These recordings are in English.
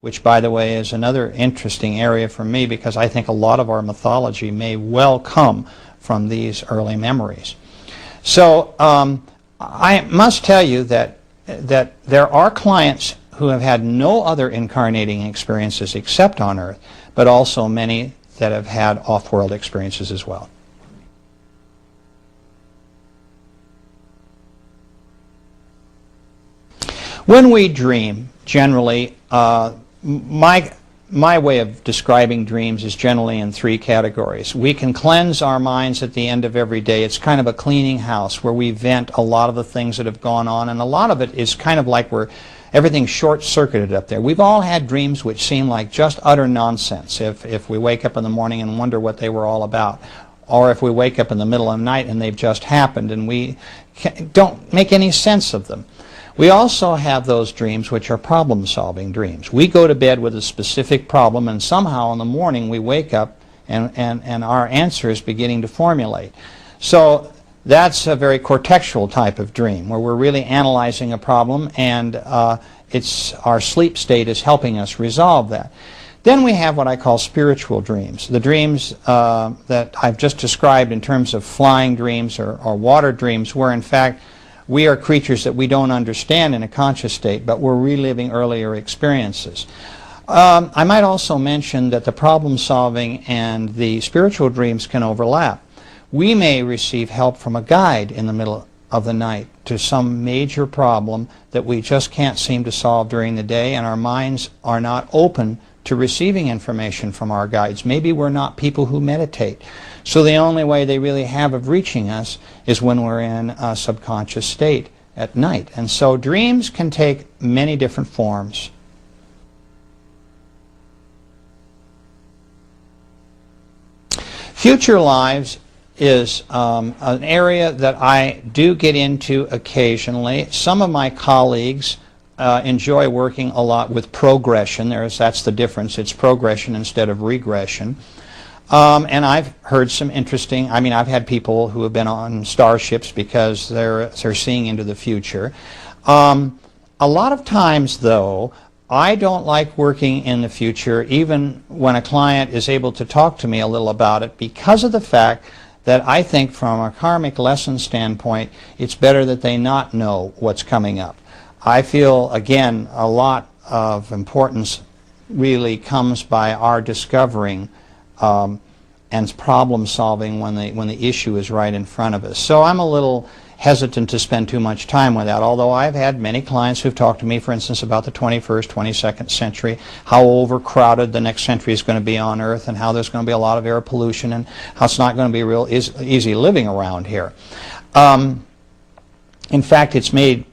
which, by the way, is another interesting area for me because I think a lot of our mythology may well come from these early memories. So I must tell you that there are clients who have had no other incarnating experiences except on Earth, but also many that have had off-world experiences as well. When we dream, generally, my way of describing dreams is generally in three categories. We can cleanse our minds at the end of every day. It's kind of a cleaning house where we vent a lot of the things that have gone on, and a lot of it is kind of like everything's short-circuited up there. We've all had dreams which seem like just utter nonsense if we wake up in the morning and wonder what they were all about, or if we wake up in the middle of the night and they've just happened and we don't make any sense of them. We also have those dreams which are problem-solving dreams. We go to bed with a specific problem, and somehow in the morning we wake up and our answer is beginning to formulate. So that's a very cortexual type of dream where we're really analyzing a problem, and our sleep state is helping us resolve that. Then we have what I call spiritual dreams. The dreams that I've just described in terms of flying dreams or water dreams, where in fact we are creatures that we don't understand in a conscious state, but we're reliving earlier experiences. I might also mention that the problem-solving and the spiritual dreams can overlap. We may receive help from a guide in the middle of the night to some major problem that we just can't seem to solve during the day, and our minds are not open to receiving information from our guides. Maybe we're not people who meditate. So the only way they really have of reaching us is when we're in a subconscious state at night. And so dreams can take many different forms. Future lives is an area that I do get into occasionally. Some of my colleagues enjoy working a lot with progression. That's the difference. It's progression instead of regression. And I've heard some interesting, I've had people who have been on starships because they're seeing into the future. A lot of times, though, I don't like working in the future, even when a client is able to talk to me a little about it, because of the fact that I think from a karmic lesson standpoint, it's better that they not know what's coming up. I feel, again, a lot of importance really comes by our discovering and problem solving when the issue is right in front of us. So I'm a little hesitant to spend too much time with that, although I've had many clients who've talked to me, for instance, about the 21st, 22nd century, how overcrowded the next century is going to be on Earth, and how there's going to be a lot of air pollution, and how it's not going to be real easy living around here. In fact, it's made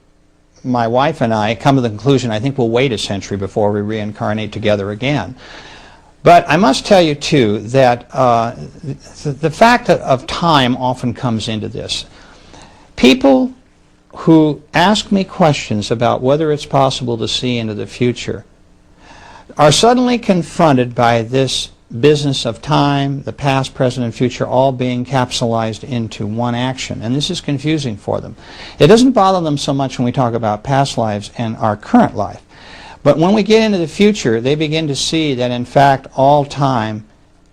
my wife and I come to the conclusion I think we'll wait a century before we reincarnate together again. But I must tell you, too, that the fact of time often comes into this. People who ask me questions about whether it's possible to see into the future are suddenly confronted by this business of time, the past, present, and future all being capsulized into one action. And this is confusing for them. It doesn't bother them so much when we talk about past lives and our current life. But when we get into the future, they begin to see that, in fact, all time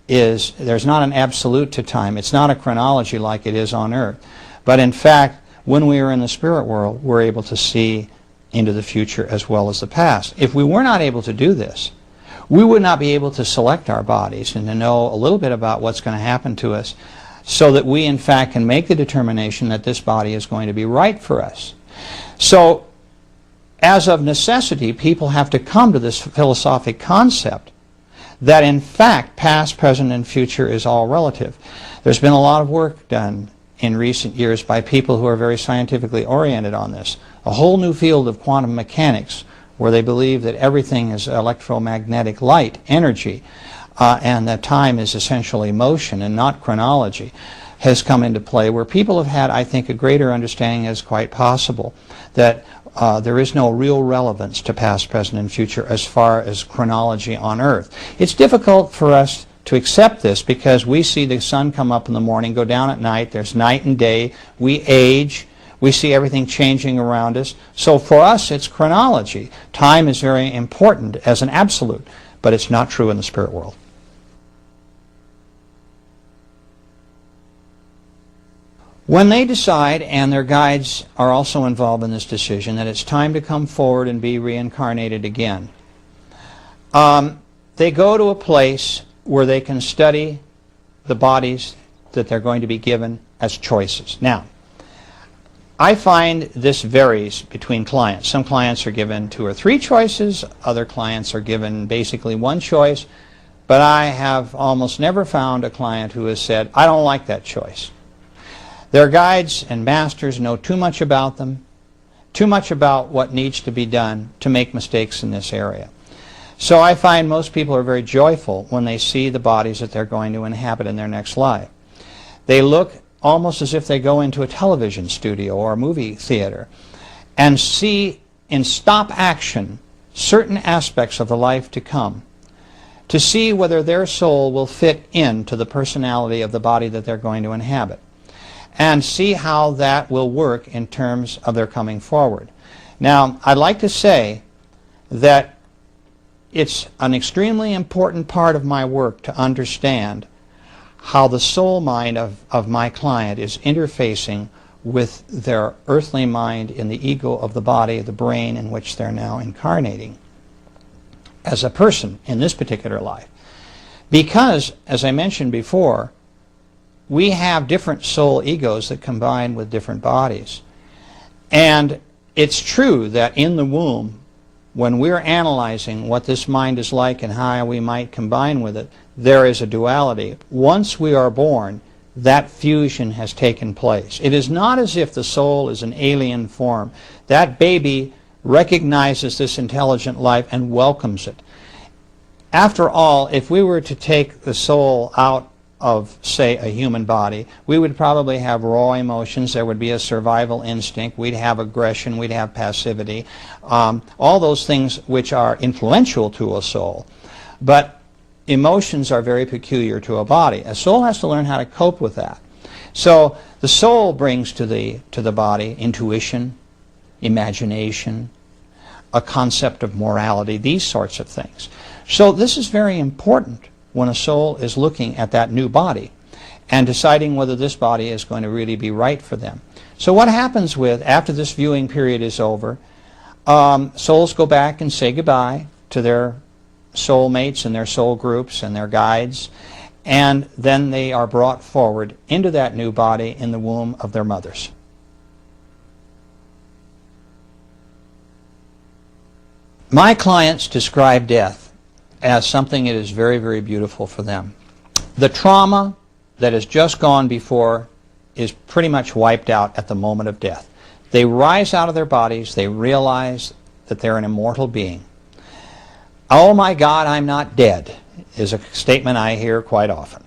there's not an absolute to time. It's not a chronology like it is on Earth. But, in fact, when we are in the spirit world, we're able to see into the future as well as the past. If we were not able to do this, we would not be able to select our bodies and to know a little bit about what's going to happen to us so that we, in fact, can make the determination that this body is going to be right for us. So, as of necessity, people have to come to this philosophic concept that, in fact, past, present, and future is all relative. There's been a lot of work done in recent years by people who are very scientifically oriented on this. A whole new field of quantum mechanics where they believe that everything is electromagnetic light, energy, and that time is essentially motion and not chronology, has come into play, where people have had, I think, a greater understanding as quite possible that there is no real relevance to past, present, and future as far as chronology on Earth. It's difficult for us to accept this because we see the sun come up in the morning, go down at night, there's night and day, we age, We see everything changing around us. So for us, it's chronology. Time is very important as an absolute, but it's not true in the spirit world. When they decide, and their guides are also involved in this decision, that it's time to come forward and be reincarnated again, they go to a place where they can study the bodies that they're going to be given as choices. Now, I find this varies between clients. Some clients are given 2 or 3 choices, other clients are given basically 1 choice, but I have almost never found a client who has said, I don't like that choice. Their guides and masters know too much about them, too much about what needs to be done to make mistakes in this area. So I find most people are very joyful when they see the bodies that they're going to inhabit in their next life. They look almost as if they go into a television studio or a movie theater and see in stop action certain aspects of the life to come, to see whether their soul will fit into the personality of the body that they're going to inhabit, and see how that will work in terms of their coming forward. Now, I'd like to say that it's an extremely important part of my work to understand how the soul mind of my client is interfacing with their earthly mind in the ego of the body, the brain in which they're now incarnating as a person in this particular life. Because, as I mentioned before, we have different soul egos that combine with different bodies. And it's true that in the womb, when we're analyzing what this mind is like and how we might combine with it, there is a duality. Once we are born, that fusion has taken place. It is not as if the soul is an alien form. That baby recognizes this intelligent life and welcomes it. After all, if we were to take the soul out of, say, a human body, we would probably have raw emotions. There would be a survival instinct. We'd have aggression. We'd have passivity. All those things which are influential to a soul. But emotions are very peculiar to a body. A soul has to learn how to cope with that. So the soul brings to the body intuition, imagination, a concept of morality, these sorts of things. So this is very important when a soul is looking at that new body and deciding whether this body is going to really be right for them. So what happens after this viewing period is over, souls go back and say goodbye to their soul mates and their soul groups and their guides, and then they are brought forward into that new body in the womb of their mothers. My clients describe death as something that is very, very beautiful for them. The trauma that has just gone before is pretty much wiped out at the moment of death. They rise out of their bodies, they realize that they're an immortal being. Oh my God, I'm not dead, is a statement I hear quite often.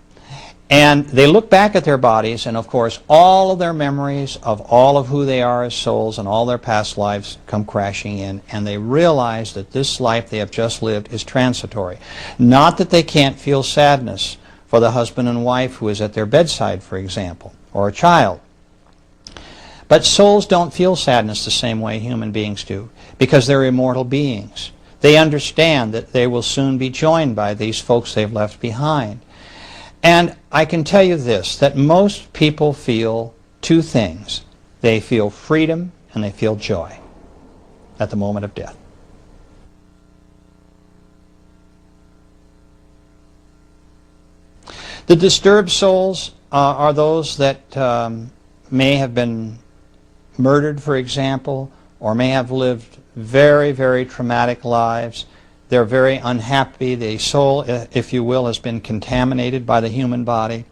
And they look back at their bodies, and of course all of their memories of all of who they are as souls and all their past lives come crashing in, and they realize that this life they have just lived is transitory. Not that they can't feel sadness for the husband and wife who is at their bedside, for example, or a child. But souls don't feel sadness the same way human beings do, because they're immortal beings. They understand that they will soon be joined by these folks they've left behind. And I can tell you this, that most people feel 2 things. They feel freedom and they feel joy at the moment of death. The disturbed souls are those that may have been murdered, for example, or may have lived very, very traumatic lives. They're very unhappy. The soul, if you will, has been contaminated by the human body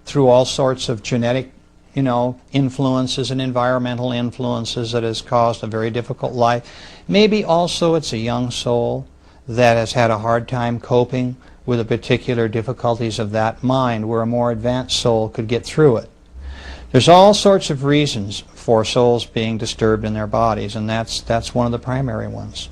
through all sorts of genetic, influences and environmental influences that has caused a very difficult life. Maybe also it's a young soul that has had a hard time coping with the particular difficulties of that mind, where a more advanced soul could get through it. There's all sorts of reasons for souls being disturbed in their bodies, and that's one of the primary ones.